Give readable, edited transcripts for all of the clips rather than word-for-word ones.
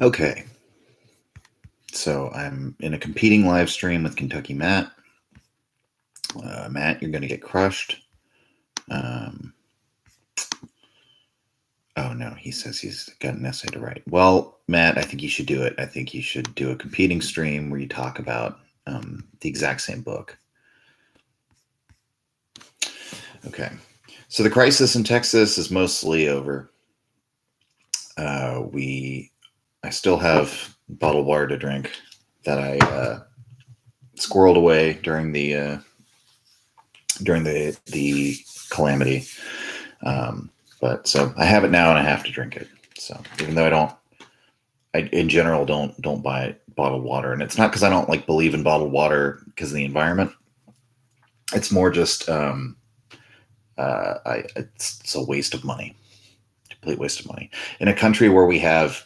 Okay, so I'm in a competing live stream with Kentucky Matt. Matt, you're going to get crushed. Oh no, he says he's got an essay to write. Well, Matt, I think you should do it. I think you should do a competing stream where you talk about the exact same book. Okay, so the crisis in Texas is mostly over. I still have bottled water to drink that I squirreled away during the calamity. But so I have it now and I have to drink it. So even though I in general don't buy bottled water, and it's not because I don't believe in bottled water because of the environment. It's more just it's a waste of money, complete waste of money in a country where we have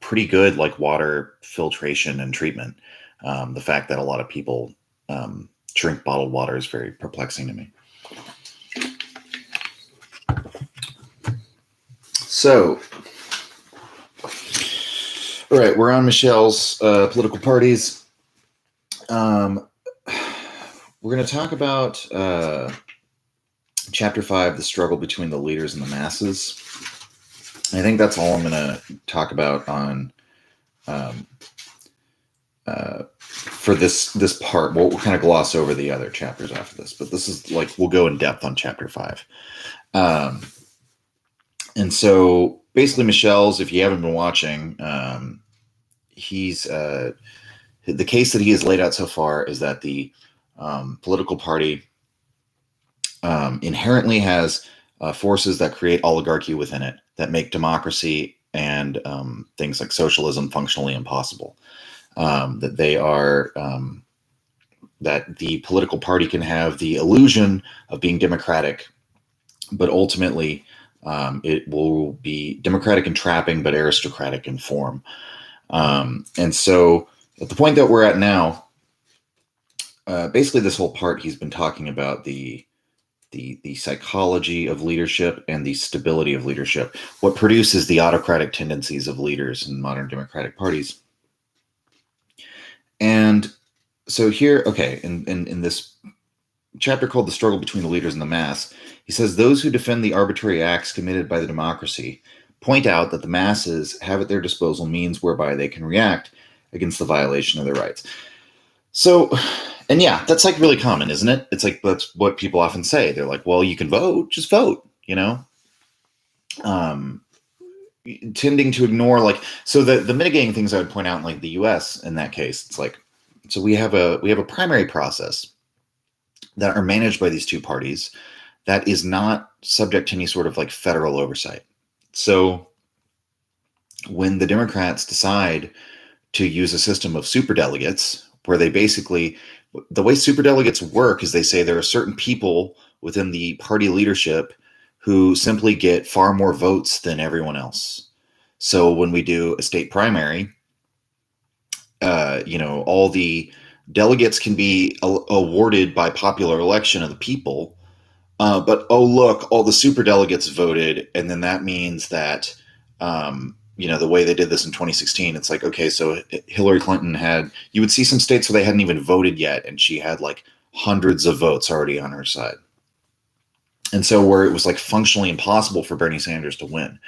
pretty good water filtration and treatment. The fact that a lot of people drink bottled water is very perplexing to me. So, all right, we're on Michel's political parties. We're going to talk about Chapter 5, the struggle between the leaders and the masses. I think that's all I'm going to talk about on for this part. We'll kind of gloss over the other chapters after this, but this is we'll go in depth on Chapter 5. And so basically Michel's, if you haven't been watching, he's the case that he has laid out so far is that the political party inherently has forces that create oligarchy within it that make democracy and things like socialism functionally impossible. That they are that the political party can have the illusion of being democratic, but ultimately it will be democratic in trapping, but aristocratic in form. And so at the point that we're at now, basically this whole part, he's been talking about the psychology of leadership and the stability of leadership, what produces the autocratic tendencies of leaders in modern democratic parties. And so here, okay, in this chapter called The Struggle Between the Leaders and the Mass, he says, those who defend the arbitrary acts committed by the democracy point out that the masses have at their disposal means whereby they can react against the violation of their rights. So, and yeah, that's really common, isn't it? It's that's what people often say. They're like, well, you can vote, just vote, tending to ignore so the mitigating things I would point out in the US in that case, it's so we have a primary process that are managed by these two parties that is not subject to any sort of federal oversight. So when the Democrats decide to use a system of superdelegates, where they basically, the way superdelegates work is they say there are certain people within the party leadership who simply get far more votes than everyone else. So when we do a state primary, all the delegates can be awarded by popular election of the people. But, oh, look, all the superdelegates voted. And then that means that, the way they did this in 2016, it's okay, so Hillary Clinton you would see some states where they hadn't even voted yet, and she had hundreds of votes already on her side. And so where it was functionally impossible for Bernie Sanders to win.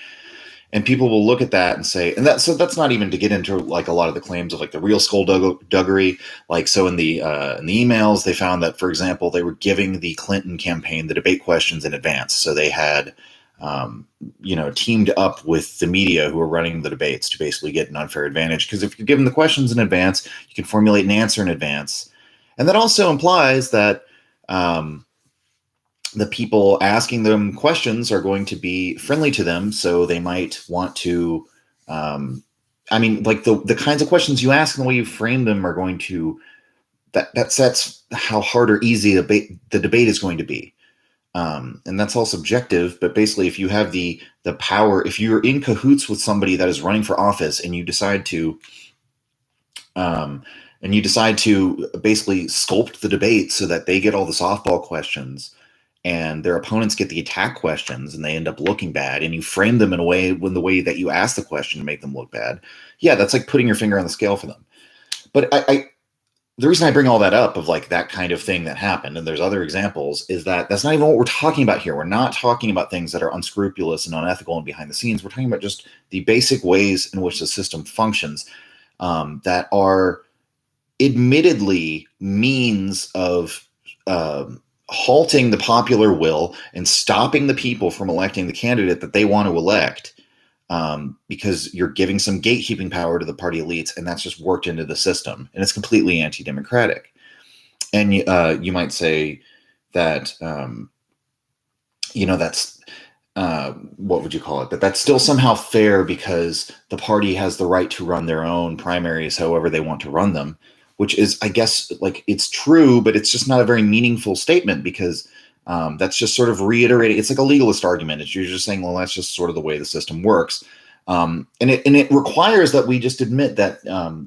And people will look at that and say, so that's not even to get into a lot of the claims of the real skullduggery. So in the emails, they found that, for example, they were giving the Clinton campaign the debate questions in advance. So they had, teamed up with the media who were running the debates to basically get an unfair advantage. Because if you're given the questions in advance, you can formulate an answer in advance. And that also implies that the people asking them questions are going to be friendly to them. So they might want to, the kinds of questions you ask and the way you frame them are going to, that sets how hard or easy the debate is going to be. And that's all subjective, but basically if you have the power, if you're in cahoots with somebody that is running for office and you decide to basically sculpt the debate so that they get all the softball questions, and their opponents get the attack questions and they end up looking bad, and you frame them in a way when the way that you ask the question to make them look bad. Yeah, that's like putting your finger on the scale for them. But the reason I bring all that up of like that kind of thing that happened, and there's other examples, is that that's not even what we're talking about here. We're not talking about things that are unscrupulous and unethical and behind the scenes. We're talking about just the basic ways in which the system functions, that are admittedly means of halting the popular will and stopping the people from electing the candidate that they want to elect, because you're giving some gatekeeping power to the party elites, and that's just worked into the system, and it's completely anti-democratic. And you might say that, that's what would you call it? That's still somehow fair because the party has the right to run their own primaries however they want to run them, which is, I guess, like, it's true, but it's just not a very meaningful statement because that's just sort of reiterating. It's like a legalist argument. You're just saying, well, that's just sort of the way the system works. And it requires that we just admit that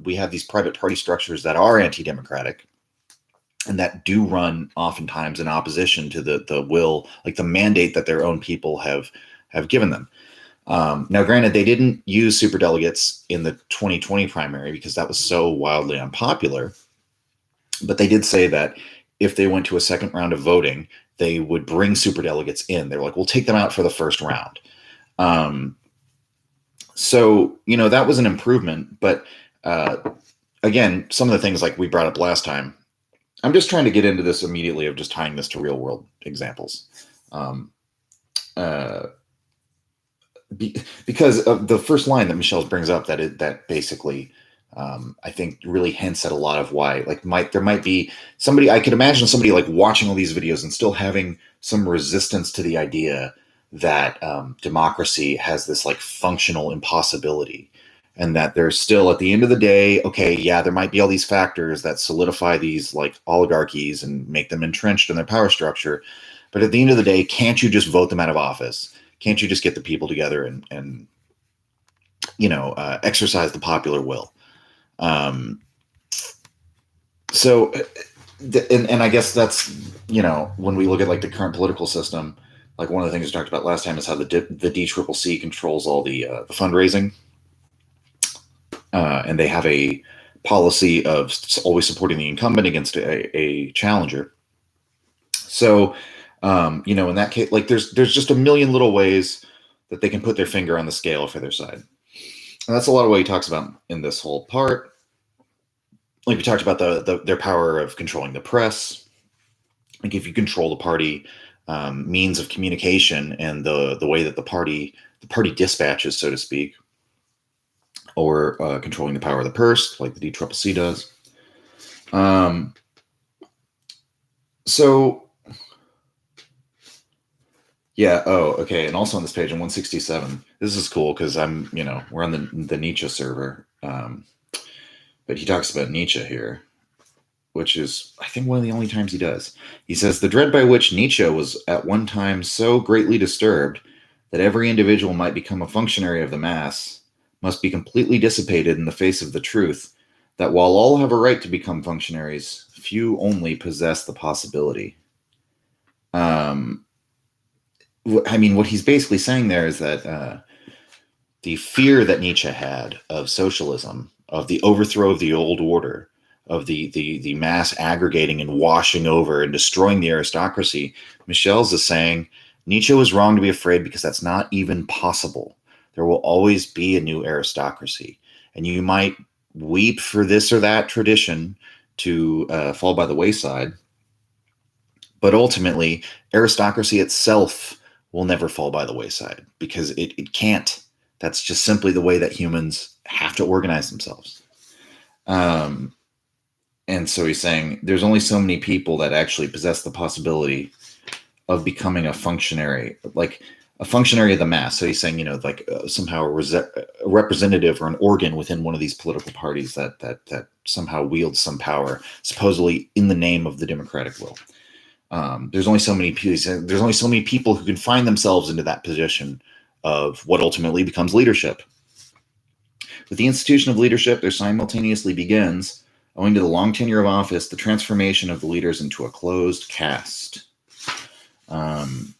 we have these private party structures that are anti-democratic and that do run oftentimes in opposition to the will, like the mandate that their own people have given them. Now, granted, they didn't use superdelegates in the 2020 primary because that was so wildly unpopular, but they did say that if they went to a second round of voting, they would bring superdelegates in. They're like, we'll take them out for the first round. So, that was an improvement. But again, some of the things like we brought up last time, I'm just trying to get into this immediately of just tying this to real world examples. Because of the first line that Michel brings up, that basically, I think really hints at a lot of why, like, there might be somebody, I could imagine somebody like watching all these videos and still having some resistance to the idea that democracy has this like functional impossibility, and that there's still, at the end of the day, okay, yeah, there might be all these factors that solidify these like oligarchies and make them entrenched in their power structure. But at the end of the day, can't you just vote them out of office? Can't you just get the people together and exercise the popular will? So, and I guess that's, when we look at like the current political system, like one of the things we talked about last time is how the DCCC controls all the fundraising. And they have a policy of always supporting the incumbent against a challenger. So, in that case, like there's just a million little ways that they can put their finger on the scale for their side. And that's a lot of what he talks about in this whole part. Like we talked about their power of controlling the press. Like if you control the party means of communication and the way that the party dispatches, so to speak, or controlling the power of the purse, like the DCCC does. So, yeah. Oh, okay. And also on this page on 167, this is cool because we're on the Nietzsche server. But he talks about Nietzsche here, which is, I think, one of the only times he does. He says, the dread by which Nietzsche was at one time so greatly disturbed that every individual might become a functionary of the mass must be completely dissipated in the face of the truth that while all have a right to become functionaries, few only possess the possibility. What he's basically saying there is that the fear that Nietzsche had of socialism, of the overthrow of the old order, of the mass aggregating and washing over and destroying the aristocracy, Michel's is saying Nietzsche was wrong to be afraid because that's not even possible. There will always be a new aristocracy, and you might weep for this or that tradition to fall by the wayside, but ultimately aristocracy itself will never fall by the wayside because it can't. That's just simply the way that humans have to organize themselves. And so he's saying there's only so many people that actually possess the possibility of becoming a functionary, like a functionary of the mass. So he's saying, somehow a representative or an organ within one of these political parties that somehow wields some power, supposedly in the name of the democratic will. There's only so many people who can find themselves into that position of what ultimately becomes leadership. With the institution of leadership, there simultaneously begins, owing to the long tenure of office, the transformation of the leaders into a closed caste. Um,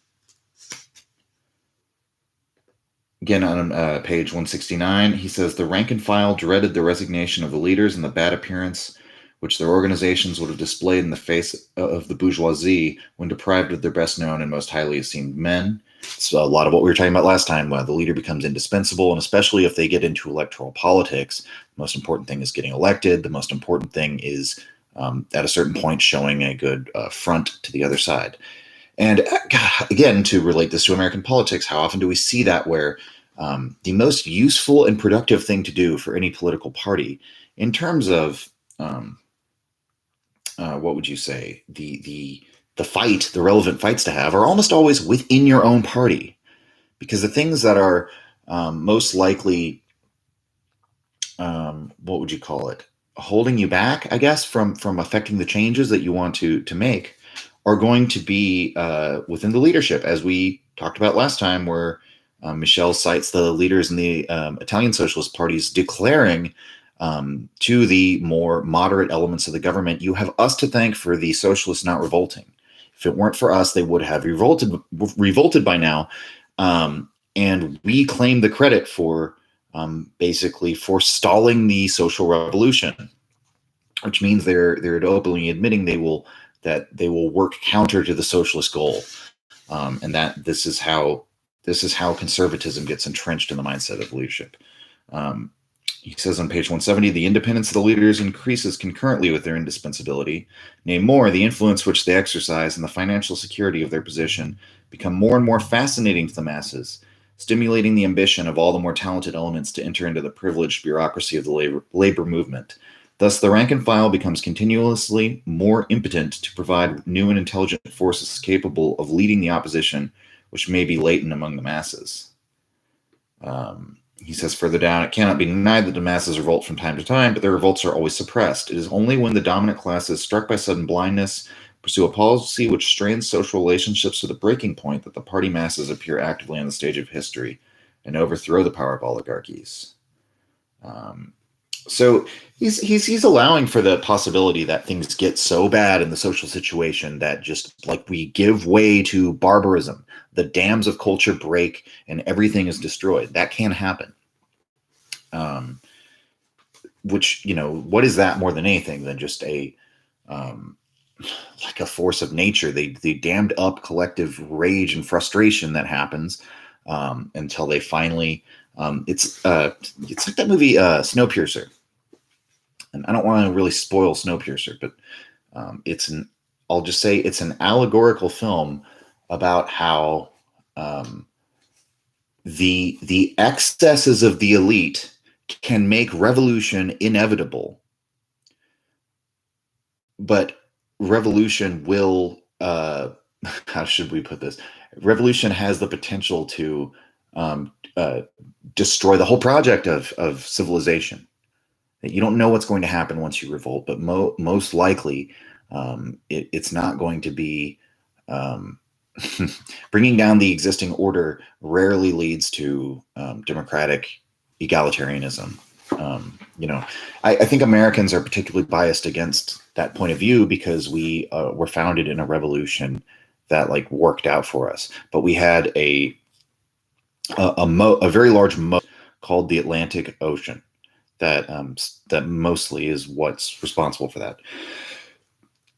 Again, on page 169, he says the rank and file dreaded the resignation of the leaders and the bad appearance which their organizations would have displayed in the face of the bourgeoisie when deprived of their best known and most highly esteemed men. So a lot of what we were talking about last time, the leader becomes indispensable, and especially if they get into electoral politics, the most important thing is getting elected. The most important thing is, at a certain point, showing a good front to the other side. And again, to relate this to American politics, how often do we see that where the most useful and productive thing to do for any political party in terms of what would you say, the relevant fights to have are almost always within your own party, because the things that are most likely, what would you call it, holding you back, I guess, from affecting the changes that you want to make, are going to be within the leadership, as we talked about last time, where Michel cites the leaders in the Italian socialist parties declaring to the more moderate elements of the government, you have us to thank for the socialists not revolting. If it weren't for us, they would have revolted by now. And we claim the credit for basically forestalling the social revolution, which means they're openly admitting they will work counter to the socialist goal, and that this is how conservatism gets entrenched in the mindset of leadership. He says on page 170, the independence of the leaders increases concurrently with their indispensability. Nay, more, the influence which they exercise and the financial security of their position become more and more fascinating to the masses, stimulating the ambition of all the more talented elements to enter into the privileged bureaucracy of the labor movement. Thus, the rank and file becomes continuously more impotent to provide new and intelligent forces capable of leading the opposition, which may be latent among the masses. He says further down, it cannot be denied that the masses revolt from time to time, but their revolts are always suppressed. It is only when the dominant classes, struck by sudden blindness, pursue a policy which strains social relationships to the breaking point that the party masses appear actively on the stage of history and overthrow the power of oligarchies. So he's allowing for the possibility that things get so bad in the social situation that just like we give way to barbarism, the dams of culture break and everything is destroyed. That can happen. Which, what is that more than anything than just a like a force of nature, the dammed up collective rage and frustration that happens until they finally, it's like that movie Snowpiercer. And I don't want to really spoil Snowpiercer, but I'll just say it's an allegorical film about how the excesses of the elite can make revolution inevitable, but revolution will, how should we put this? Revolution has the potential to destroy the whole project of civilization. You don't know what's going to happen once you revolt, but most likely it's not going to be bringing down the existing order. Rarely leads to democratic egalitarianism. I think Americans are particularly biased against that point of view because we were founded in a revolution that worked out for us, but we had a very large moat called the Atlantic Ocean that mostly is what's responsible for that.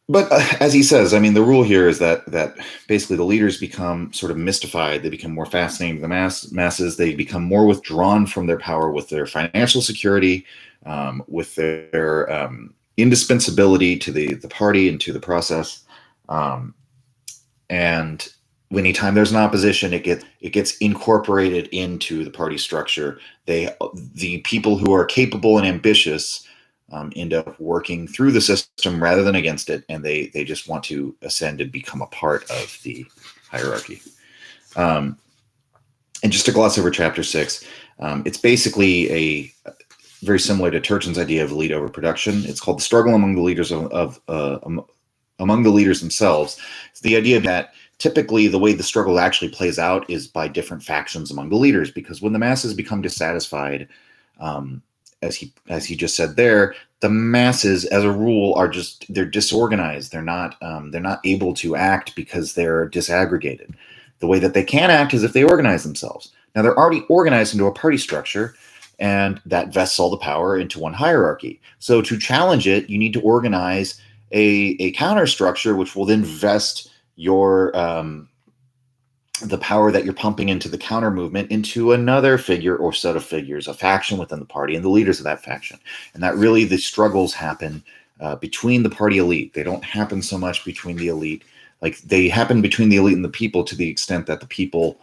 But as he says, the rule here is that basically the leaders become sort of mystified. They become more fascinating to the masses. They become more withdrawn from their power with their financial security, with their indispensability to the party and to the process. And anytime there's an opposition, it gets incorporated into the party structure. The people who are capable and ambitious end up working through the system rather than against it, and they just want to ascend and become a part of the hierarchy. And just to gloss over chapter 6, it's basically very similar to Turchin's idea of elite overproduction. It's called the struggle among the leaders among the leaders themselves. It's the idea that typically the way the struggle actually plays out is by different factions among the leaders, because when the masses become dissatisfied, as he just said there, the masses, as a rule, they're disorganized. They're not able to act because they're disaggregated. The way that they can act is if they organize themselves. Now they're already organized into a party structure, and that vests all the power into one hierarchy. So to challenge it, you need to organize a counter structure, which will then vest your the power that you're pumping into the counter movement into another figure or set of figures, a faction within the party, and the leaders of that faction. And that really, the struggles happen between the party elite. They don't happen so much between the elite. Like, they happen between the elite and the people, to the extent that the people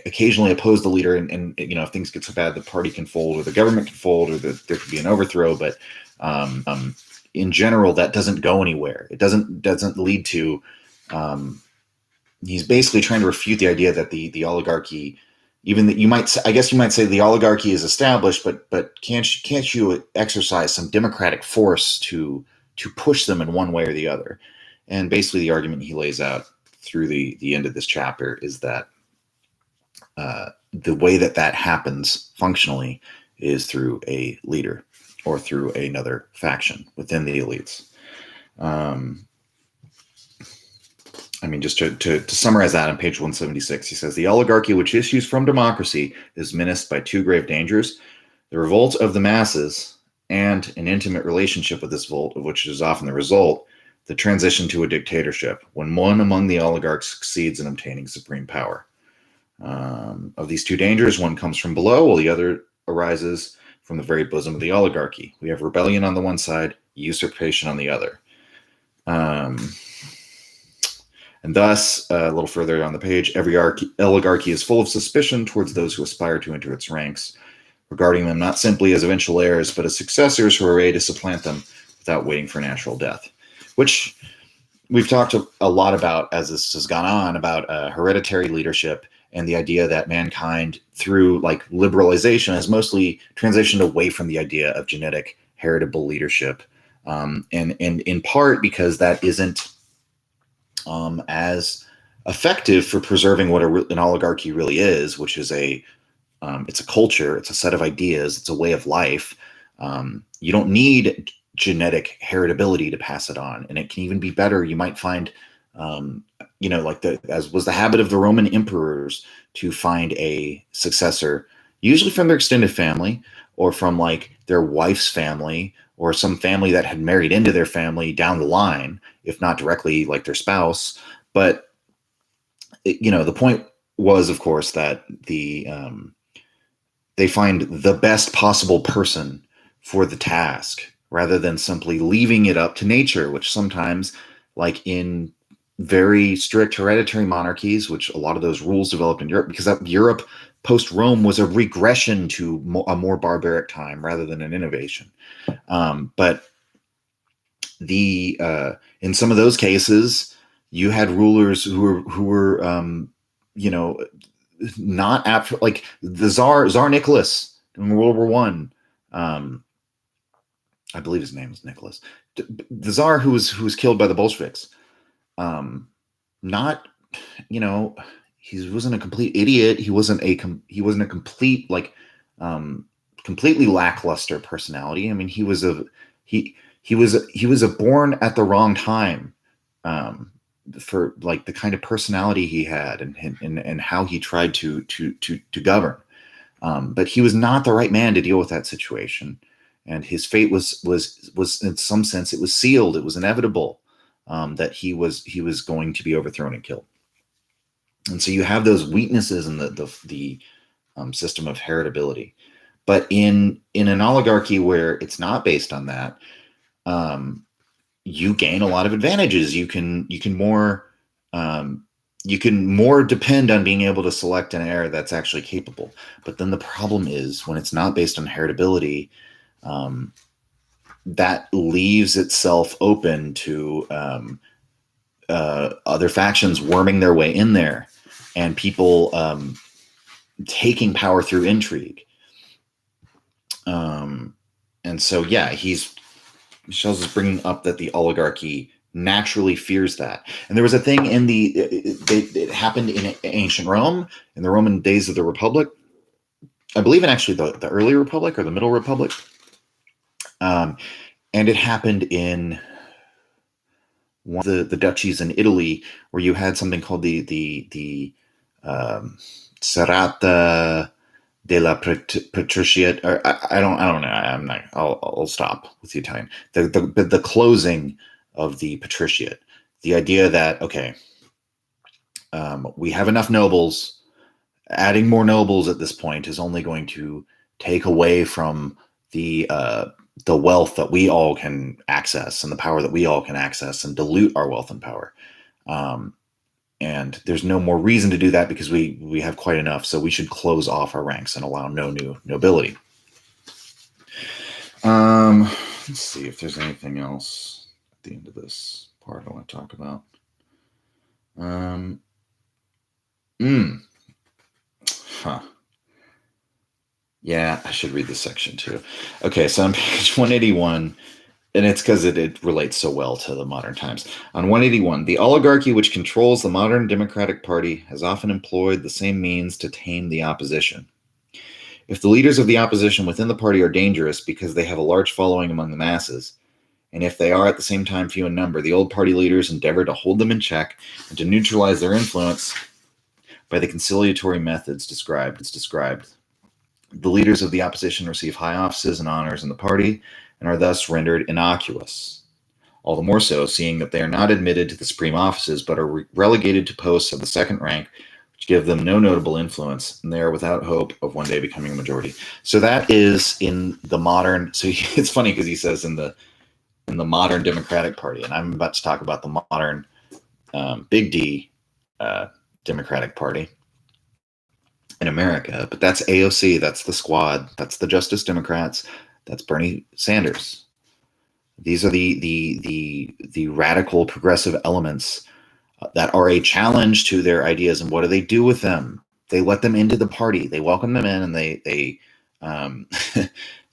occasionally oppose the leader, and if things get so bad, the party can fold, or the government can fold, or there could be an overthrow. But in general, that doesn't go anywhere. It doesn't lead to. He's basically trying to refute the idea that the oligarchy, even that you might say the oligarchy is established, but can't you exercise some democratic force to push them in one way or the other? And basically, the argument he lays out through the end of this chapter is that the way that happens functionally is through a leader or through another faction within the elites. Just to summarize that, on page 176, he says, the oligarchy which issues from democracy is menaced by two grave dangers: the revolt of the masses, and an intimate relationship with this revolt, of which is often the result, the transition to a dictatorship, when one among the oligarchs succeeds in obtaining supreme power. Of these two dangers, one comes from below, while the other arises from the very bosom of the oligarchy. We have rebellion on the one side, usurpation on the other. And thus, a little further on the page, every oligarchy is full of suspicion towards those who aspire to enter its ranks, regarding them not simply as eventual heirs, but as successors who are ready to supplant them without waiting for natural death. Which we've talked a lot about, as this has gone on, about hereditary leadership, and the idea that mankind, through liberalization, has mostly transitioned away from the idea of genetic heritable leadership, and in part because that isn't as effective for preserving what an oligarchy really is, which is it's a culture, it's a set of ideas, it's a way of life. You don't need genetic heritability to pass it on, and it can even be better. You might find, as was the habit of the Roman emperors, to find a successor, usually from their extended family, or from their wife's family, or some family that had married into their family down the line, if not directly their spouse. But the point was, of course, that they find the best possible person for the task, rather than simply leaving it up to nature, which sometimes, in very strict hereditary monarchies, which a lot of those rules developed in Europe, because Europe post-Rome was a regression to a more barbaric time rather than an innovation. But in some of those cases, you had rulers who were not after, the Tsar Nicholas in World War One. I believe his name was Nicholas, the Tsar who was killed by the Bolsheviks. He wasn't a complete idiot. He wasn't a complete completely lackluster personality. I mean, he was born at the wrong time for the kind of personality he had and how he tried to govern. But he was not the right man to deal with that situation, and his fate was in some sense, it was sealed. It was inevitable that he was going to be overthrown and killed. And so you have those weaknesses in the system of heritability. But in an oligarchy where it's not based on that, you gain a lot of advantages. You can more depend on being able to select an heir that's actually capable. But then the problem is, when it's not based on heritability, that leaves itself open to other factions worming their way in there, and people taking power through intrigue. And so, Michel's is bringing up that the oligarchy naturally fears that. And there was a thing it happened in ancient Rome, in the Roman days of the Republic, I believe in actually the early republic or the middle republic. And it happened in one of the duchies in Italy, where you had something called the Serata della Patriciate. Or I don't know. I'm not. I'll stop with the Italian. The closing of the patriciate. The idea that, okay, we have enough nobles. Adding more nobles at this point is only going to take away from the wealth that we all can access and the power that we all can access, and dilute our wealth and power. Um, and there's no more reason to do that because we have quite enough. So we should close off our ranks and allow no new nobility. Let's see if there's anything else at the end of this part I want to talk about. Huh. Yeah, I should read this section too. Okay, so on page 181, and it's because it relates so well to the modern times. On 181, the oligarchy which controls the modern Democratic Party has often employed the same means to tame the opposition. If the leaders of the opposition within the party are dangerous because they have a large following among the masses, and if they are at the same time few in number, the old party leaders endeavor to hold them in check and to neutralize their influence by the conciliatory methods described. The leaders of the opposition receive high offices and honors in the party and are thus rendered innocuous. All the more so, seeing that they are not admitted to the supreme offices, but are relegated to posts of the second rank, which give them no notable influence, and they are without hope of one day becoming a majority. So that is in the modern. So it's funny because he says in the modern Democratic Party, and I'm about to talk about the modern Big D Democratic Party in America. But that's AOC, that's the Squad, that's the Justice Democrats, that's Bernie Sanders. These are the radical progressive elements that are a challenge to their ideas. And what do they do with them? They let them into the party. They welcome them in, and they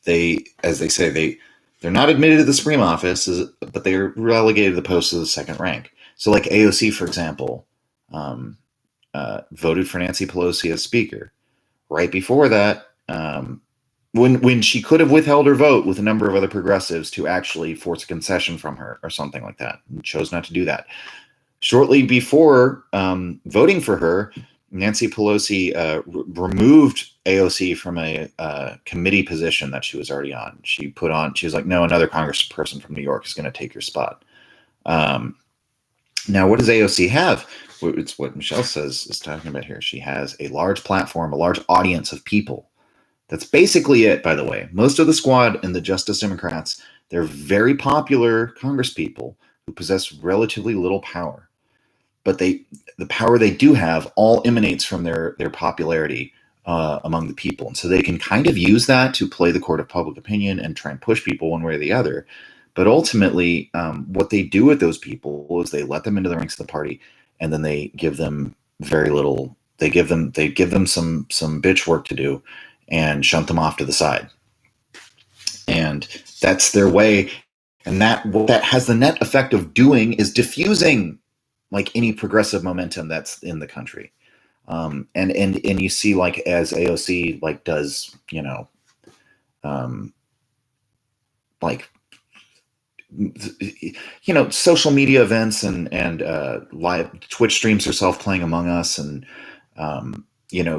they, as they say, they're not admitted to the supreme office, but they're relegated to the post of the second rank. So, like AOC, for example, voted for Nancy Pelosi as Speaker. Right before that, when she could have withheld her vote with a number of other progressives to actually force a concession from her or something like that, and chose not to do that. Shortly before voting for her, Nancy Pelosi removed AOC from a committee position that she was already on. She was like, no, another congressperson from New York is going to take your spot. Now, what does AOC have? It's what Michel is talking about here. She has a large platform, a large audience of people. That's basically it, by the way. Most of the Squad and the Justice Democrats, they're very popular congresspeople who possess relatively little power. But the power they do have all emanates from their popularity among the people. And so they can kind of use that to play the court of public opinion and try and push people one way or the other. But ultimately, what they do with those people is they let them into the ranks of the party, and then they give them very little. They give them some bitch work to do, and shunt them off to the side. And that's their way. And what that has the net effect of doing is diffusing like any progressive momentum that's in the country. And you see, like, as AOC like does, like, social media events and live Twitch streams herself playing Among Us, and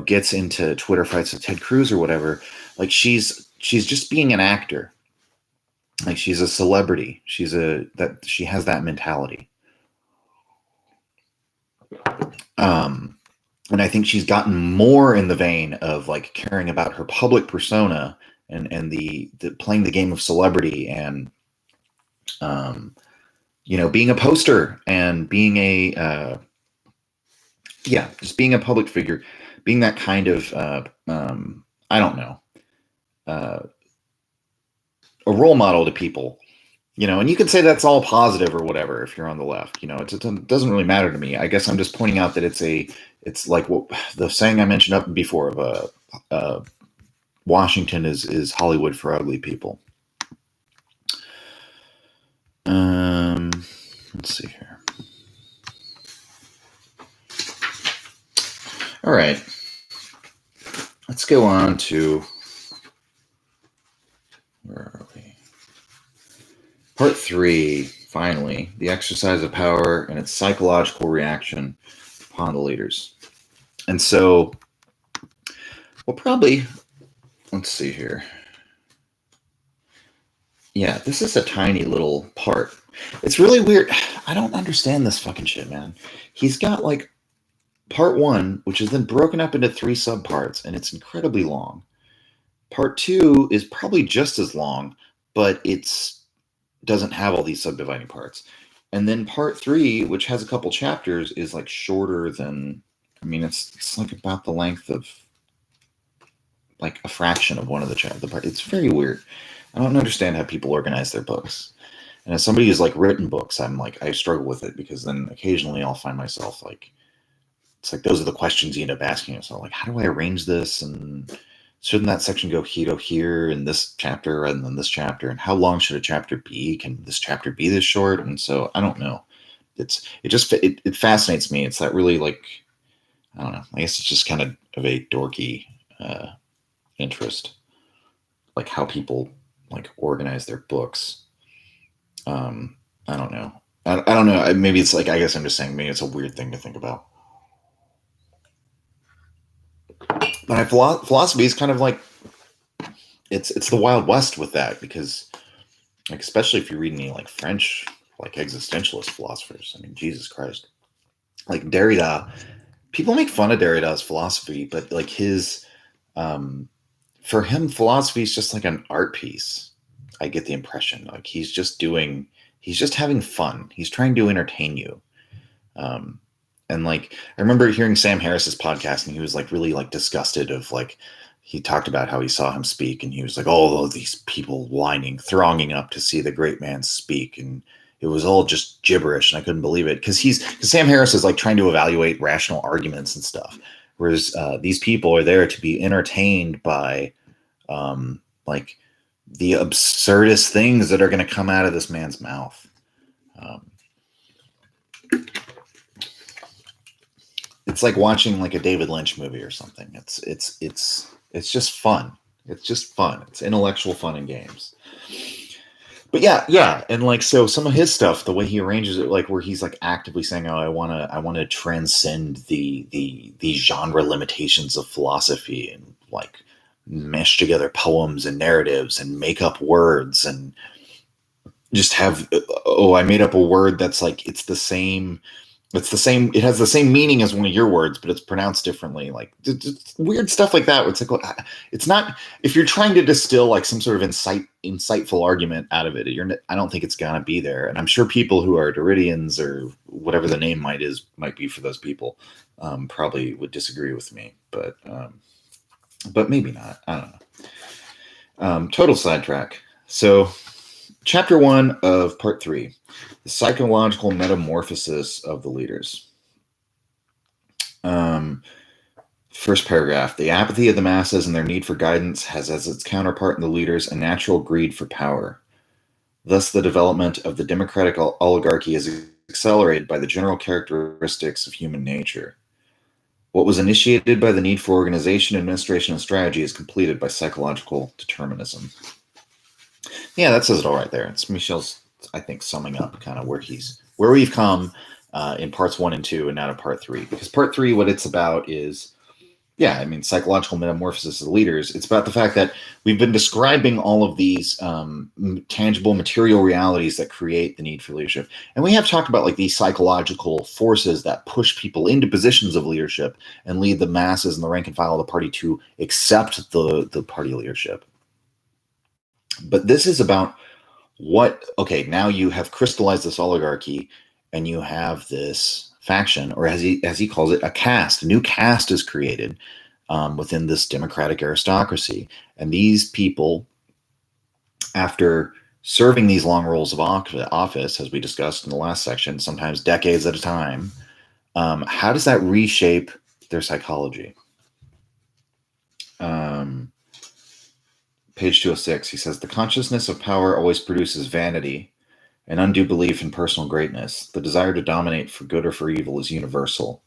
gets into Twitter fights with Ted Cruz or whatever. Like, she's just being an actor. Like, she's a celebrity. She has that mentality. And I think she's gotten more in the vein of like caring about her public persona and the playing the game of celebrity, and being a poster and being just being a public figure, being that kind of I don't know, a role model to people. And you can say that's all positive or whatever if you're on the left. It doesn't really matter to me. I guess I'm just pointing out that it's like what the saying I mentioned up before of Washington is Hollywood for ugly people. Let's see here. All right. let's go on to, where are we? Part 3, finally, the exercise of power and its psychological reaction upon the leaders. And so, we'll probably, let's see here. Yeah, this is a tiny little part. It's really weird. I don't understand this fucking shit, man. He's got like part 1, which is then broken up into 3 subparts, and it's incredibly long. Part 2 is probably just as long, but it's doesn't have all these subdividing parts. And then part 3, which has a couple chapters, is like shorter than, I mean, it's like about the length of like a fraction of one of the chapters. It's very weird. I don't understand how people organize their books. And as somebody who's like written books, I'm like, I struggle with it, because then occasionally I'll find myself like, it's like, those are the questions you end up asking yourself. Like, how do I arrange this? And shouldn't that section go here in this chapter and then this chapter? And how long should a chapter be? Can this chapter be this short? And so I don't know. It fascinates me. It's that really, like, I don't know. I guess it's just kind of a dorky interest, like how people like organize their books. I don't know. I don't know. Maybe it's like, I guess I'm just saying, maybe it's a weird thing to think about. But philosophy is kind of like, it's the Wild West with that, because like, especially if you read any like French like existentialist philosophers, I mean, Jesus Christ, like Derrida, people make fun of Derrida's philosophy, but like his for him, philosophy is just like an art piece. I get the impression like he's just having fun. He's trying to entertain you. And like, I remember hearing Sam Harris's podcast, and he was like really like disgusted of like, he talked about how he saw him speak, and he was like, oh, these people thronging up to see the great man speak. And it was all just gibberish, and I couldn't believe it. Because Sam Harris is like trying to evaluate rational arguments and stuff. Whereas these people are there to be entertained by like the absurdest things that are going to come out of this man's mouth. It's like watching like a David Lynch movie or something. It's just fun. It's just fun. It's intellectual fun and games. But yeah, and like, so some of his stuff, the way he arranges it, like where he's like actively saying, "Oh, I want to transcend the genre limitations of philosophy, and like mesh together poems and narratives and make up words, and just have, oh, I made up a word that's like, it has the same meaning as one of your words, but it's pronounced differently." Like weird stuff like that. Where it's like, it's not, if you're trying to distill like some sort of insightful argument out of it, I don't think it's gonna be there. And I'm sure people who are Derridians, or whatever the name might be for those people, probably would disagree with me, but maybe not. I don't know. Total sidetrack. So chapter 1 of part 3, the psychological metamorphosis of the leaders. First paragraph: the apathy of the masses and their need for guidance has as its counterpart in the leaders a natural greed for power. Thus, the development of the democratic oligarchy is accelerated by the general characteristics of human nature. What was initiated by the need for organization, administration, and strategy is completed by psychological determinism. Yeah, that says it all right there. It's Michel's, I think, summing up kind of where we've come in parts 1 and 2, and now to part 3. Because part 3, what it's about is, psychological metamorphosis of the leaders. It's about the fact that we've been describing all of these tangible material realities that create the need for leadership. And we have talked about like these psychological forces that push people into positions of leadership and lead the masses and the rank and file of the party to accept the party leadership. But this is about now you have crystallized this oligarchy, and you have this faction, or as he calls it, a caste. A new caste is created within this democratic aristocracy. And these people, after serving these long roles of office, as we discussed in the last section, sometimes decades at a time, how does that reshape their psychology? Page 206, he says, the consciousness of power always produces vanity, an undue belief in personal greatness. The desire to dominate for good or for evil is universal.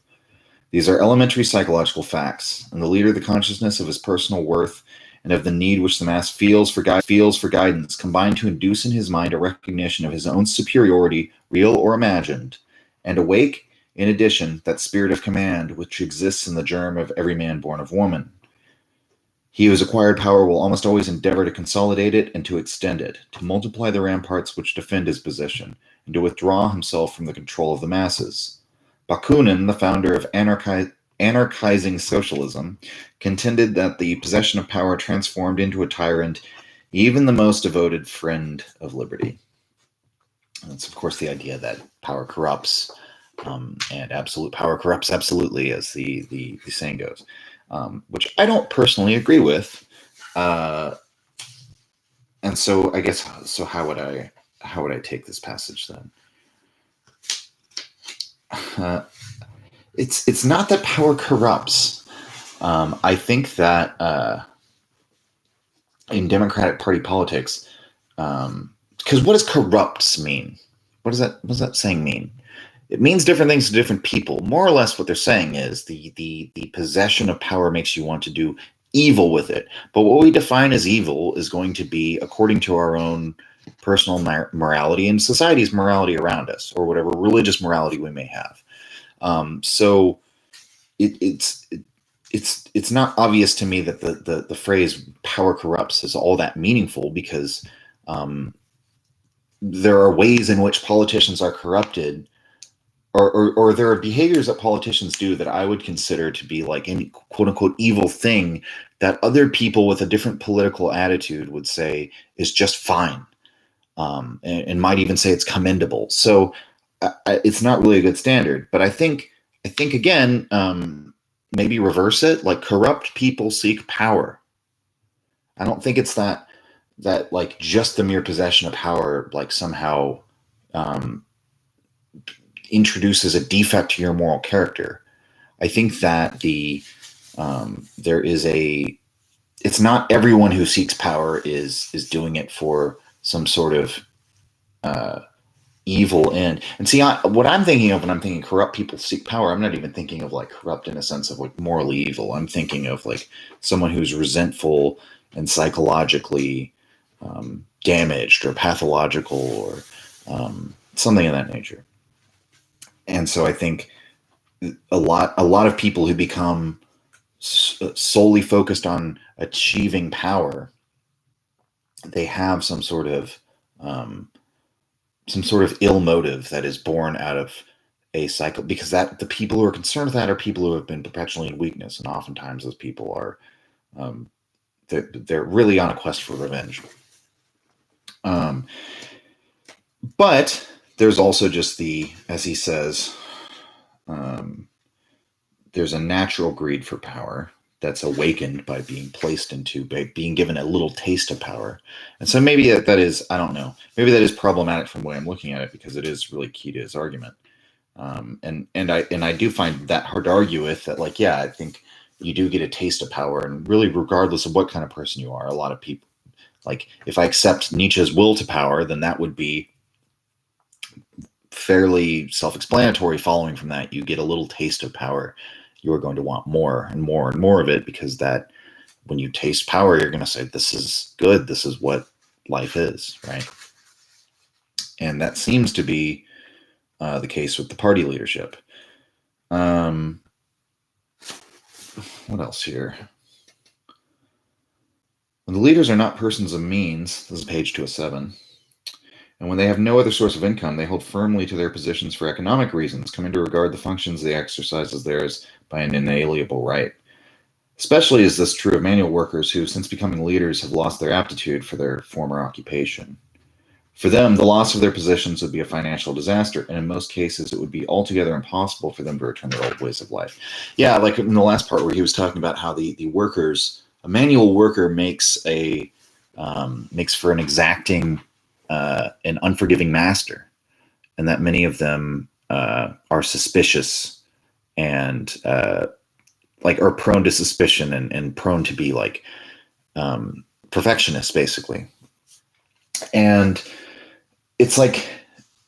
These are elementary psychological facts, and the leader the consciousness of his personal worth and of the need which the mass feels for guidance combine to induce in his mind a recognition of his own superiority, real or imagined, and awake, in addition, that spirit of command which exists in the germ of every man born of woman. He who has acquired power will almost always endeavor to consolidate it and to extend it, to multiply the ramparts which defend his position, and to withdraw himself from the control of the masses. Bakunin, the founder of anarchizing socialism, contended that the possession of power transformed into a tyrant even the most devoted friend of liberty. And that's, of course, the idea that power corrupts, and absolute power corrupts absolutely, as the saying goes, which I don't personally agree with. And so I guess, so how would I take this passage then? It's not that power corrupts. I think that in Democratic Party politics, because what does corrupts mean? What does that saying mean? It means different things to different people. More or less, what they're saying is the possession of power makes you want to do evil with it. But what we define as evil is going to be according to our own personal morality and society's morality around us, or whatever religious morality we may have. So it's not obvious to me that the phrase "power corrupts" is all that meaningful, because there are ways in which politicians are corrupted, or there are behaviors that politicians do that I would consider to be like any quote unquote evil thing that other people with a different political attitude would say is just fine, and might even say it's commendable. So it's not really a good standard. But I think again, maybe reverse it. Like, corrupt people seek power. I don't think it's that like just the mere possession of power like somehow introduces a defect to your moral character. I think that there is it's not everyone who seeks power is doing it for some sort of evil end. And see, what I'm thinking of when I'm thinking corrupt people seek power, I'm not even thinking of like corrupt in a sense of like morally evil. I'm thinking of like someone who's resentful and psychologically damaged or pathological, or something of that nature. And so I think a lot of people who become solely focused on achieving power, they have some sort of ill motive that is born out of a cycle, because that the people who are concerned with that are people who have been perpetually in weakness, and oftentimes those people are they're really on a quest for revenge. But there's also just as he says, there's a natural greed for power that's awakened by being being given a little taste of power. And so maybe that is, I don't know, maybe that is problematic from the way I'm looking at it, because it is really key to his argument. And I do find that hard to argue with, that like, yeah, I think you do get a taste of power, and really regardless of what kind of person you are, a lot of people, like if I accept Nietzsche's will to power, then that would be fairly self-explanatory. Following from that, you get a little taste of power, you are going to want more and more and more of it, because that when you taste power, you're going to say, this is good, this is what life is, right? And that seems to be the case with the party leadership. What else here? When the leaders are not persons of means, this is page 207, and when they have no other source of income, they hold firmly to their positions for economic reasons, coming to regard the functions they exercise as theirs by an inalienable right. Especially is this true of manual workers who, since becoming leaders, have lost their aptitude for their former occupation. For them, the loss of their positions would be a financial disaster, and in most cases, it would be altogether impossible for them to return to their old ways of life. Yeah, like in the last part where he was talking about how the workers, a manual worker makes for an exacting and unforgiving master, and that many of them are suspicious and like are prone to suspicion and prone to be like perfectionists, basically. And it's like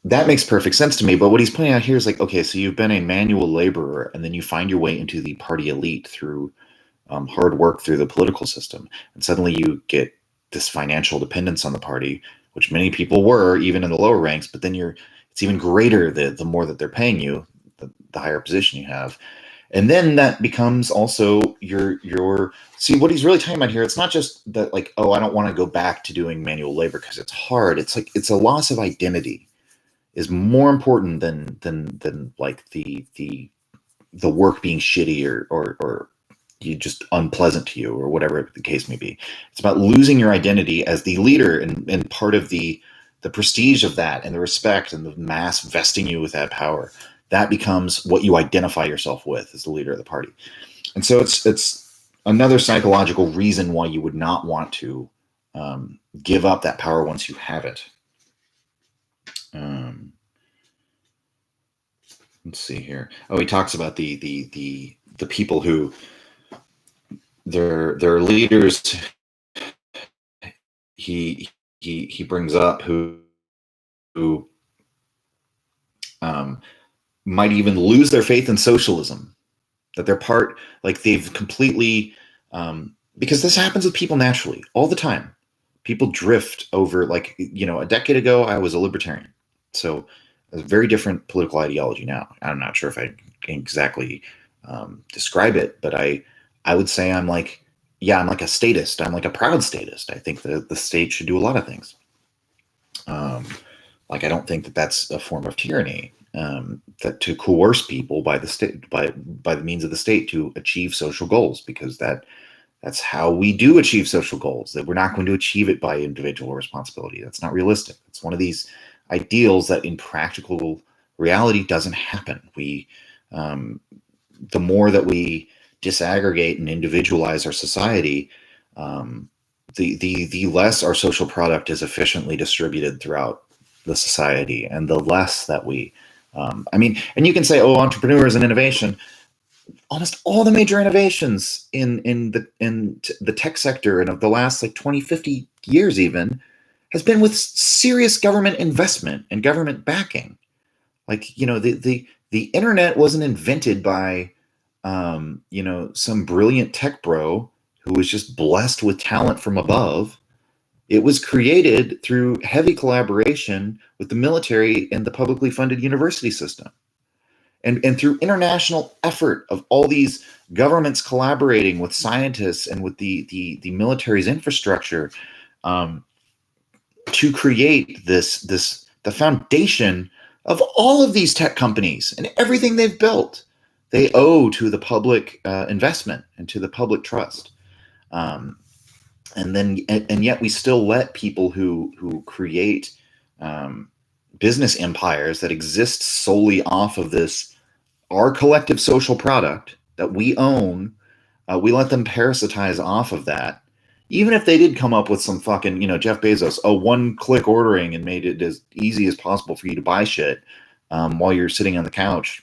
that makes perfect sense to me. But what he's pointing out here is like, okay, so you've been a manual laborer, and then you find your way into the party elite through hard work through the political system, and suddenly you get this financial dependence on the party, which many people were even in the lower ranks. But then it's even greater the more that they're paying you, the higher position you have. And then that becomes also your see what he's really talking about here. It's not just that like, oh, I don't want to go back to doing manual labor because it's hard. It's like it's a loss of identity is more important than like the work being shitty or you just unpleasant to you or whatever the case may be. It's about losing your identity as the leader and part of the prestige of that and the respect and the mass vesting you with that power. That becomes what you identify yourself with as the leader of the party. And so it's another psychological reason why you would not want to give up that power once you have it. Let's see here. Oh, he talks about the people who their leaders. He brings up who might even lose their faith in socialism, that they're part, like they've completely, because this happens with people naturally all the time. People drift over, like, a decade ago, I was a libertarian. So a very different political ideology now. I'm not sure if I can exactly describe it, but I would say I'm like a statist. I'm like a proud statist. I think the state should do a lot of things. Like, I don't think that that's a form of tyranny, that to coerce people by the state, by the means of the state to achieve social goals, because that's how we do achieve social goals. That we're not going to achieve it by individual responsibility. That's not realistic. It's one of these ideals that in practical reality doesn't happen. The more that we disaggregate and individualize our society, the less our social product is efficiently distributed throughout the society, and the less that we, and you can say, oh, entrepreneurs and innovation. Almost all the major innovations in the tech sector and of the last like 20, 50 years even has been with serious government investment and government backing. Like, the internet wasn't invented by, some brilliant tech bro who was just blessed with talent from above. It was created through heavy collaboration with the military and the publicly funded university system. And through international effort of all these governments collaborating with scientists and with the military's infrastructure, to create the foundation of all of these tech companies and everything they've built, they owe to the public investment and to the public trust. And yet we still let people who create business empires that exist solely off of this, our collective social product that we own, we let them parasitize off of that. Even if they did come up with some fucking, Jeff Bezos, a one-click ordering and made it as easy as possible for you to buy shit while you're sitting on the couch.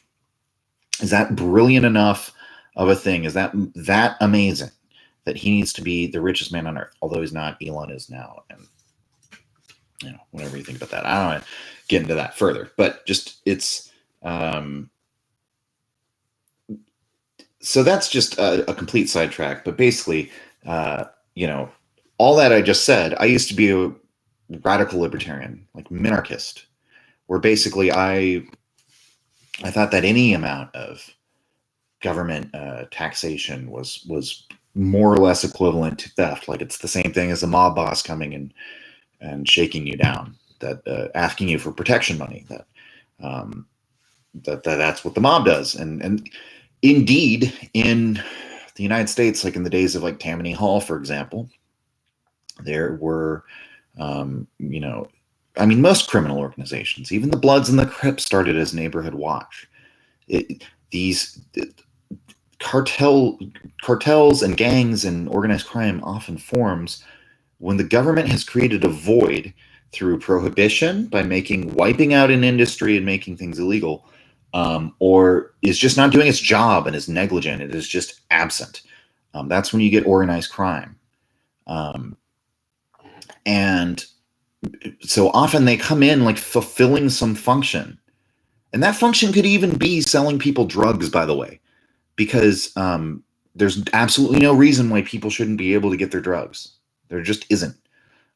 Is that brilliant enough of a thing? Is that amazing that he needs to be the richest man on earth? Although he's not, Elon is now. And, whatever you think about that. I don't want to get into that further. But just, it's... so that's just a complete sidetrack. But basically, all that I just said, I used to be a radical libertarian, like minarchist, where basically I thought that any amount of government taxation was more or less equivalent to theft. Like, it's the same thing as a mob boss coming and shaking you down, that asking you for protection money. That's what the mob does. And indeed, in the United States, like in the days of like Tammany Hall, for example, there were, most criminal organizations, even the Bloods and the Crips, started as Neighborhood Watch. These cartels and gangs and organized crime often forms when the government has created a void through prohibition by wiping out an industry and making things illegal, or is just not doing its job and is negligent. It is just absent. That's when you get organized crime. And So often they come in like fulfilling some function. And that function could even be selling people drugs, by the way, because there's absolutely no reason why people shouldn't be able to get their drugs. There just isn't.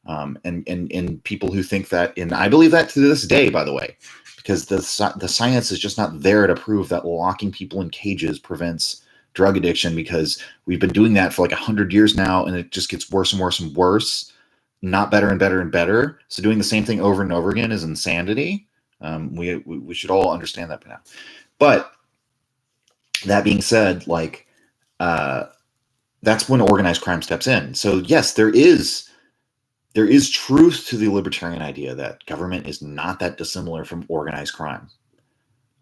And people who think that, and I believe that to this day, by the way, because the science is just not there to prove that locking people in cages prevents drug addiction, because we've been doing that for like 100 years now, and it just gets worse and worse and worse, not better and better and better. So doing the same thing over and over again is insanity. We should all understand that by now. But that being said, like that's when organized crime steps in. So yes, there is truth to the libertarian idea that government is not that dissimilar from organized crime.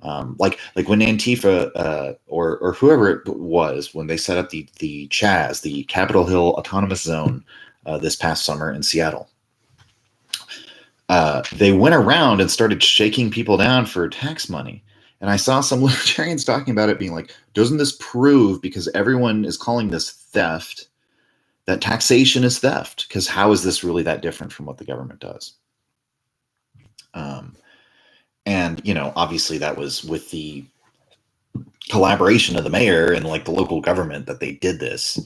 Like when Antifa or whoever it was, when they set up the CHAZ, the Capitol Hill Autonomous Zone, this past summer in Seattle, they went around and started shaking people down for tax money. And I saw some libertarians talking about it, being like, doesn't this prove, because everyone is calling this theft, that taxation is theft? Because how is this really that different from what the government does? And, you know, obviously that was with the collaboration of the mayor and like the local government that they did this.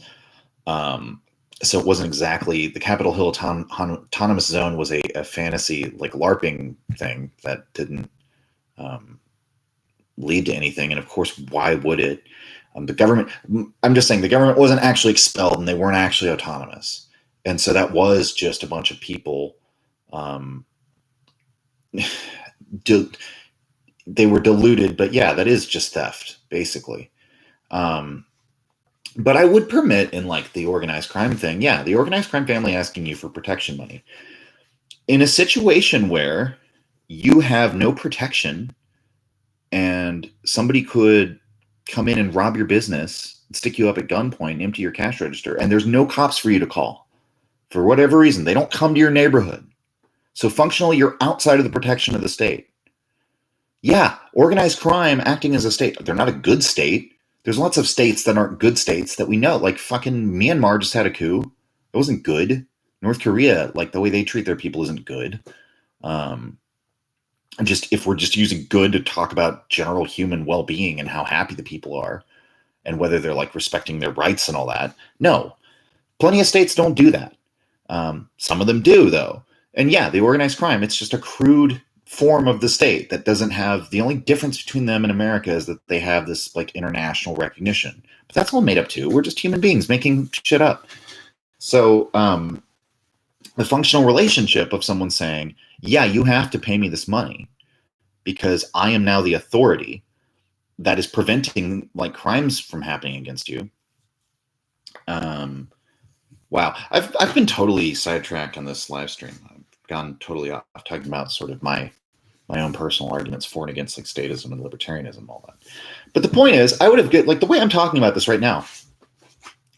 So it wasn't exactly, the Capitol Hill Autonomous Zone was a fantasy, like LARPing thing that didn't lead to anything. And of course, why would it? The government, I'm just saying, the government wasn't actually expelled and they weren't actually autonomous. And so that was just a bunch of people. They were diluted, but yeah, that is just theft, basically. But I would permit in like the organized crime thing, yeah, the organized crime family asking you for protection money. In a situation where you have no protection and somebody could come in and rob your business, stick you up at gunpoint, empty your cash register, and there's no cops for you to call for whatever reason, they don't come to your neighborhood. So functionally, you're outside of the protection of the state. Yeah, organized crime acting as a state. They're not a good state. There's lots of states that aren't good states that we know. Like fucking Myanmar just had a coup. It wasn't good. North Korea, like the way they treat their people isn't good. And just if we're just using good to talk about general human well-being and how happy the people are and whether they're like respecting their rights and all that. No, plenty of states don't do that. Some of them do though. And yeah, the organized crime, it's just a crude form of the state that doesn't have, the only difference between them and America is that they have this like international recognition, but that's all made up too. We're just human beings making shit up. So the functional relationship of someone saying, yeah, you have to pay me this money because I am now the authority that is preventing like crimes from happening against you. Wow, I've been totally sidetracked on this live stream. I've gone totally off talking about sort of my own personal arguments for and against like statism and libertarianism, all that. But the point is, I would have get like the way I'm talking about this right now.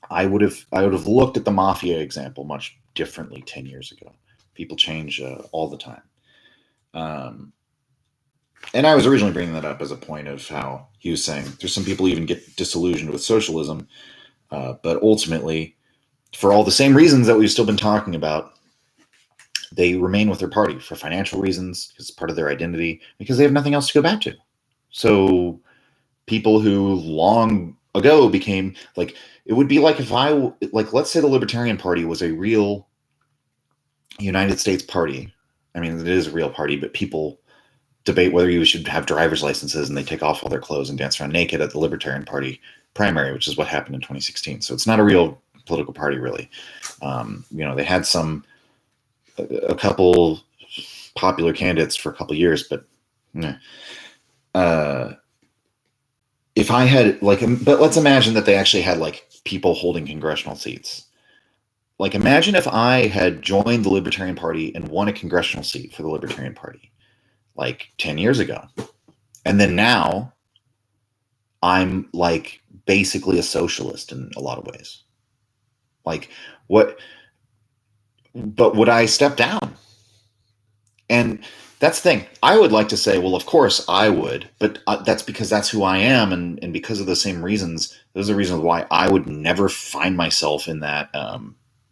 I would have looked at the mafia example much differently 10 years ago. People change all the time. And I was originally bringing that up as a point of how he was saying there's some people even get disillusioned with socialism, but ultimately, for all the same reasons that we've still been talking about, they remain with their party for financial reasons, because it's part of their identity, because they have nothing else to go back to. So people who long ago became like, it would be like if let's say the Libertarian Party was a real United States party. I mean, it is a real party, but people debate whether you should have driver's licenses and they take off all their clothes and dance around naked at the Libertarian Party primary, which is what happened in 2016. So it's not a real political party, really. They had a couple popular candidates for a couple years, but if I had but let's imagine that they actually had like people holding congressional seats. Like imagine if I had joined the Libertarian Party and won a congressional seat for the Libertarian Party like 10 years ago. And then now I'm like basically a socialist in a lot of ways. Like what, but would I step down? And that's the thing. I would like to say, well, of course I would, but that's because that's who I am. And because of the same reasons, those are the reasons why I would never find myself in that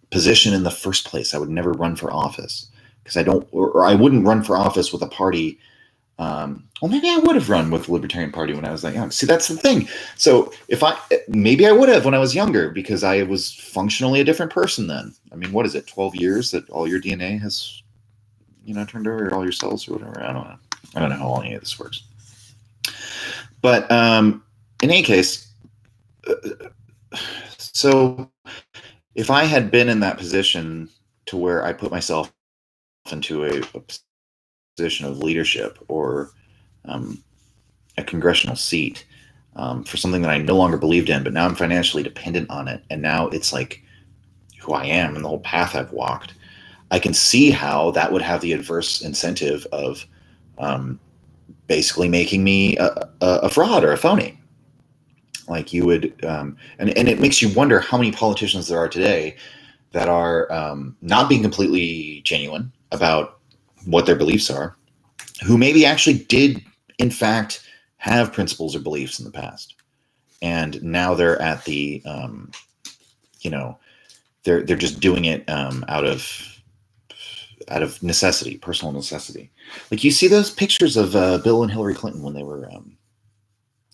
position in the first place. I would never run for office because I don't, or I wouldn't run for office with a party. Well, maybe I would have run with the Libertarian Party when I was that young. See, that's the thing. So maybe I would have when I was younger, because I was functionally a different person then. I mean, what is it, 12 years that all your DNA has, turned over, or all your cells or whatever? I don't know. I don't know how long any of this works. But in any case, so if I had been in that position to where I put myself into a position of leadership, or a congressional seat, for something that I no longer believed in, but now I'm financially dependent on it, and now it's like who I am and the whole path I've walked, I can see how that would have the adverse incentive of basically making me a fraud or a phony. Like you would, and it makes you wonder how many politicians there are today that are not being completely genuine about what their beliefs are, who maybe actually did, in fact, have principles or beliefs in the past, and now they're at the, they're just doing it out of necessity, personal necessity. Like you see those pictures of Bill and Hillary Clinton when they were,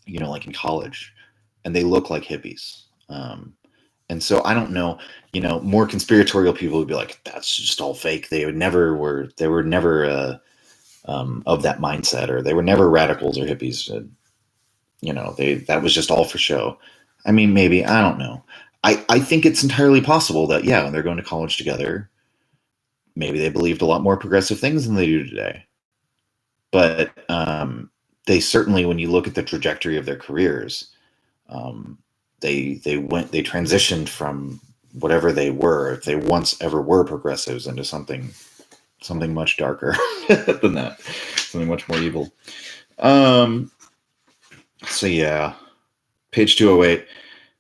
like in college, and they look like hippies. And so I don't know, more conspiratorial people would be like, that's just all fake. They were never of that mindset, or they were never radicals or hippies. That was just all for show. I mean, maybe, I don't know. I think it's entirely possible that, yeah, when they're going to college together, maybe they believed a lot more progressive things than they do today. But they certainly, when you look at the trajectory of their careers, they transitioned from whatever they were, if they once ever were progressives, into something much darker than that, something much more evil. So yeah, page 208.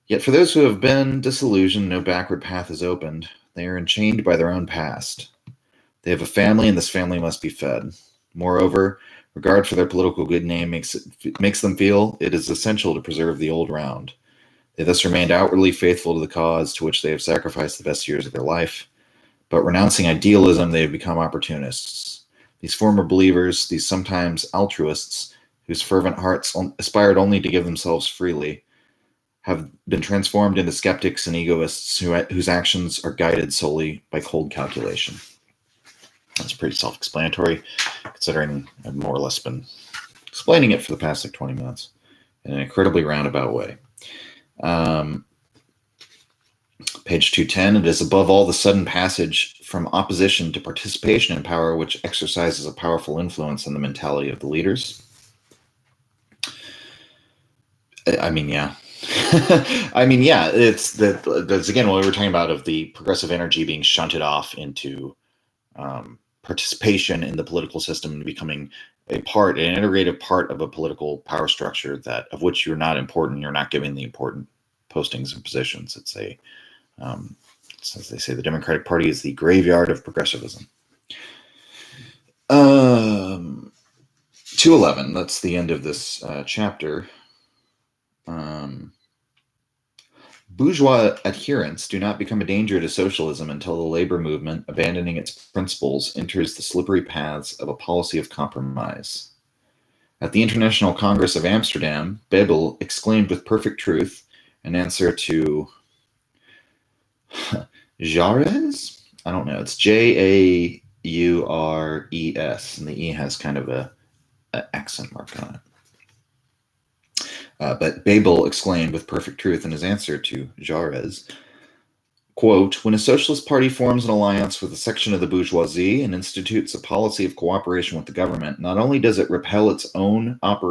Yet for those who have been disillusioned, no backward path is opened. They are enchained by their own past. They have a family, and this family must be fed. Moreover, regard for their political good name makes them feel it is essential to preserve the old round. They thus remained outwardly faithful to the cause to which they have sacrificed the best years of their life. But renouncing idealism, they have become opportunists. These former believers, these sometimes altruists, whose fervent hearts aspired only to give themselves freely, have been transformed into skeptics and egoists whose actions are guided solely by cold calculation. That's pretty self-explanatory, considering I've more or less been explaining it for the past 20 minutes in an incredibly roundabout way. Page 210, it is above all the sudden passage from opposition to participation in power which exercises a powerful influence on the mentality of the leaders. I mean, yeah. That's again what we were talking about, of the progressive energy being shunted off into participation in the political system and becoming an integrated part of a political power structure of which you're not important. You're not given the important postings and positions. It's as they say, the Democratic Party is the graveyard of progressivism. 211. That's the end of this chapter. Bourgeois adherents do not become a danger to socialism until the labor movement, abandoning its principles, enters the slippery paths of a policy of compromise. At the International Congress of Amsterdam, Bebel exclaimed with perfect truth, in answer to Jaurès? I don't know. It's Jaures, and the E has kind of an accent mark on it. But Bebel exclaimed with perfect truth in his answer to Jaurès, quote, when a socialist party forms an alliance with a section of the bourgeoisie and institutes a policy of cooperation with the government, not only does it repel its own best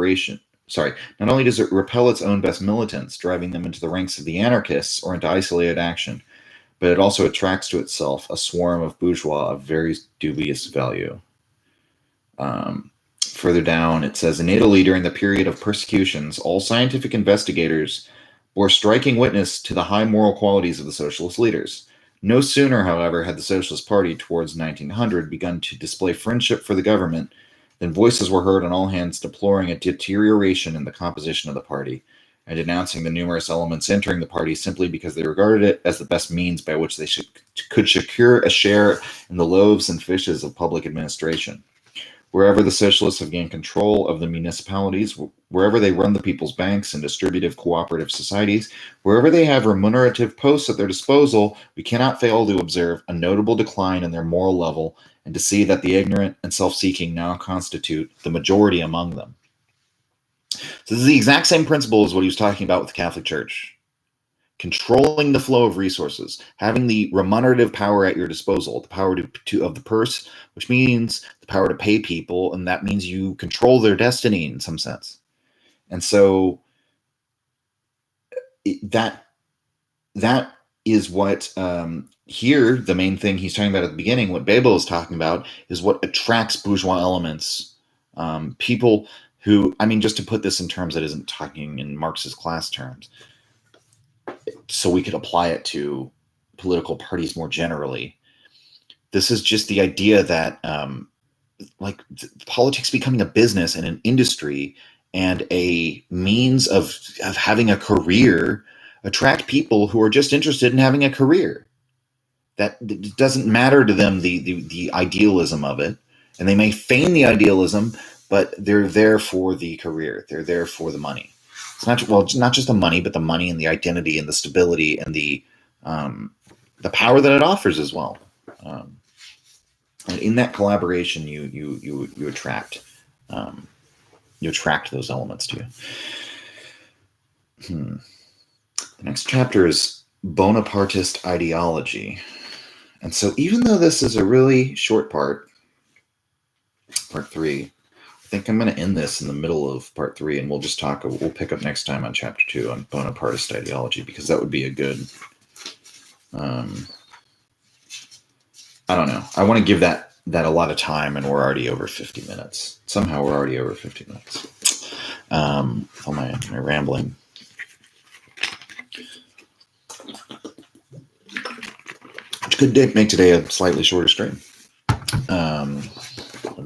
militants, driving them into the ranks of the anarchists or into isolated action, but it also attracts to itself a swarm of bourgeois of very dubious value. Further down, it says, in Italy, during the period of persecutions, all scientific investigators bore striking witness to the high moral qualities of the socialist leaders. No sooner, however, had the Socialist Party towards 1900 begun to display friendship for the government than voices were heard on all hands deploring a deterioration in the composition of the party, and denouncing the numerous elements entering the party simply because they regarded it as the best means by which they could secure a share in the loaves and fishes of public administration. Wherever the socialists have gained control of the municipalities, wherever they run the people's banks and distributive cooperative societies, wherever they have remunerative posts at their disposal, we cannot fail to observe a notable decline in their moral level and to see that the ignorant and self-seeking now constitute the majority among them. So this is the exact same principle as what he was talking about with the Catholic Church. Controlling the flow of resources, having the remunerative power at your disposal, the power of the purse, which means the power to pay people, and that means you control their destiny in some sense. And so that is what here, the main thing he's talking about at the beginning, what Bebel is talking about, is what attracts bourgeois elements, people who, I mean, just to put this in terms that isn't talking in Marxist class terms, so we could apply it to political parties more generally. This is just the idea that like politics becoming a business and an industry and a means of having a career attract people who are just interested in having a career. That it doesn't matter to them the idealism of it, and they may feign the idealism, but they're there for the career. They're there for the money. It's not just the money, but the money and the identity and the stability and the power that it offers as well. And in that collaboration, you attract those elements to you. The next chapter is Bonapartist ideology. And so even though this is a really short part 3, I think I'm going to end this in the middle of part 3, and we'll pick up next time on chapter 2 on Bonapartist ideology, because that would be a good, I don't know. I want to give that a lot of time, and we're already over 50 minutes. Somehow we're already over 50 minutes. All my rambling. Which could make today a slightly shorter stream. I'm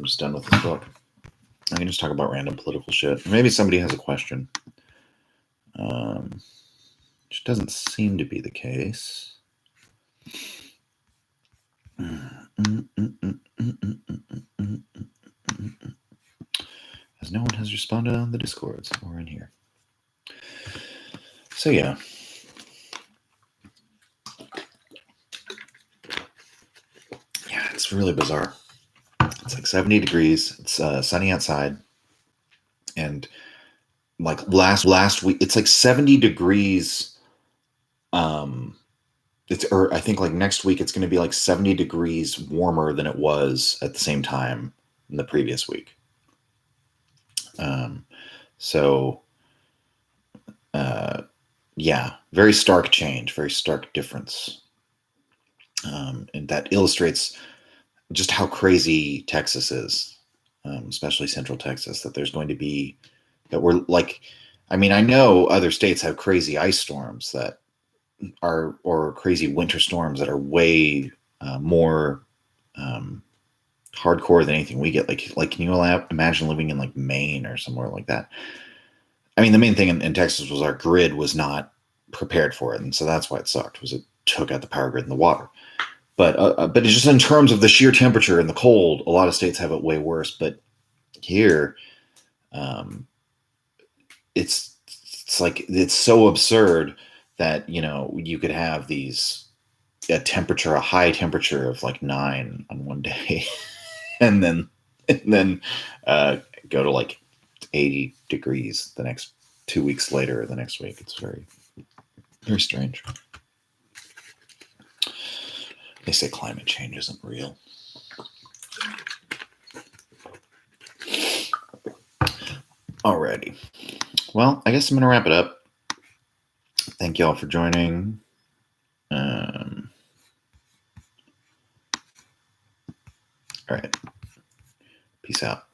just done with this book. I can just talk about random political shit. Maybe somebody has a question. Which doesn't seem to be the case. As no one has responded on the Discords or in here. So yeah. Yeah, it's really bizarre. It's like 70 degrees. It's sunny outside. And like last week, it's like 70 degrees. I think like next week, it's going to be like 70 degrees warmer than it was at the same time in the previous week. Yeah, very stark change, very stark difference. And that illustrates just how crazy Texas is, especially Central Texas, that there's going to be, that we're like, I mean, I know other states have crazy ice storms that are, or crazy winter storms that are way more hardcore than anything we get. Like, can you imagine living in like Maine or somewhere like that? I mean, the main thing in Texas was our grid was not prepared for it, and so that's why it sucked. Was it took out the power grid and the water. But it's just in terms of the sheer temperature and the cold, a lot of states have it way worse. But here, it's like it's so absurd that you could have a high temperature of like 9 on one day, and then go to like 80 degrees the next 2 weeks later or the next week. It's very, very strange. They say climate change isn't real. Alrighty. Well, I guess I'm going to wrap it up. Thank you all for joining. All right. Peace out.